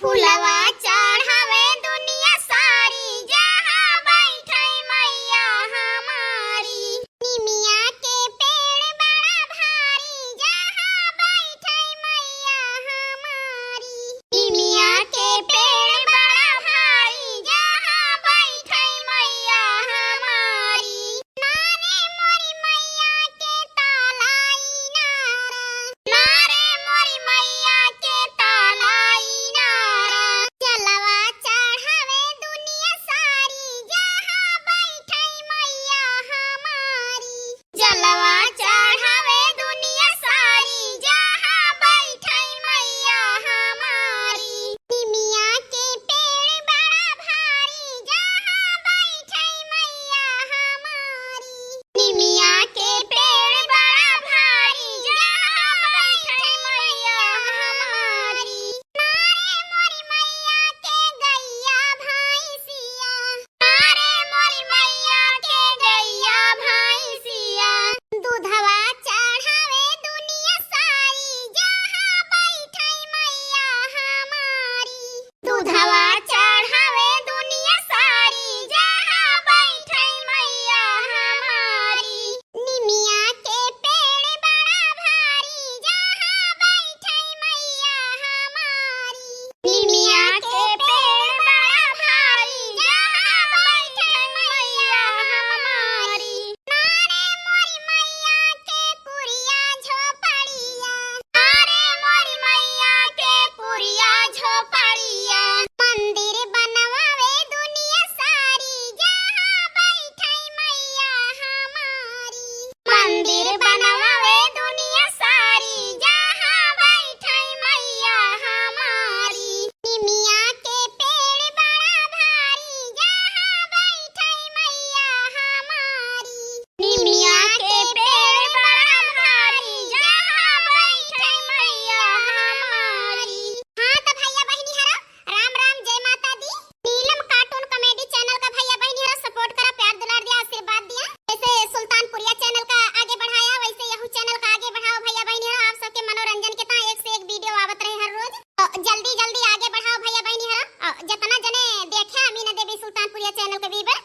फुलवा चढ़ावे दुनिया सारी जहाँ बैठे मैया हमारी। निमिया के पेड़ बड़ा भारी जहाँ बैठे मैया हमारी। निमिया के पेड़ बड़ा भारी जहाँ बैठे मैया हमारी। नारे मोरी मैया के तालाई नारा, नारे मोरी मैया के तालाई नारा। जलवा चढ़ावे दुनिया सारी जहाँ बैठे मैया हमारी। जलवा चढ़ावे दुनिया सारी जहाँ बैठे मैया हमारी। निमिया के पेड़ बड़ा भारी जहाँ बैठे मैया हमारी। निमिया के पेड़ बड़ा भारी जहाँ बैठे मैया हमारी। नारे मोरी मैया के गैया भैंसिया, नारे मोरी मैया के गैया भैंसिया। दूधवा चढ़ावे दुनिया सारी जहाँ बैठे मैया हमारी। दूधवा चढ़ावे दुनिया सारी जहाँ बैठे मैया हमारी। निमिया के पेड़ बड़ा भारी जहाँ बैठे मैया हमारी। निमिया के पेड़ बड़ा भारी जहाँ बैठे मैया हमारी। नारे मोरी मैया के पुरिया झोपड़िया, नारे मोरी मैया के पुरिया झोपड़िया। मंदिर बनवावे दुनिया सारी जहाँ बैठे मैया हमारी। मंदिर बनवावे दुनिया सारी जहाँ बैठे मैया हमारी। निमिया के पेड़ बड़ा भारी जहाँ बैठे मैया हमारी। निमिया के पेड़ बड़ा भारी जहाँ बैठे मैया हमारी। हाँ तो भैया बहनी हरा राम राम जय माता दी। नीलम कार्टून कॉमेडी चैनल का भैया बहनी हरा सपोर्ट करा, प्यार दुलार दिया, आशीर्वाद दिया। जैसे सुल्तानपुरिया चैनल का आगे बढ़ाया वैसे यहू चैनल का आगे बढ़ाओ भैया बहनी हरा। आप सबके मनोरंजन के ता एक से एक वीडियो आवत रहे हर रोज। तो जल्दी जल्दी आगे बढ़ाओ भैया बहनी हरा। जितना जने देखे अमीना देवी सुल्तानपुरिया चैनल के वीवर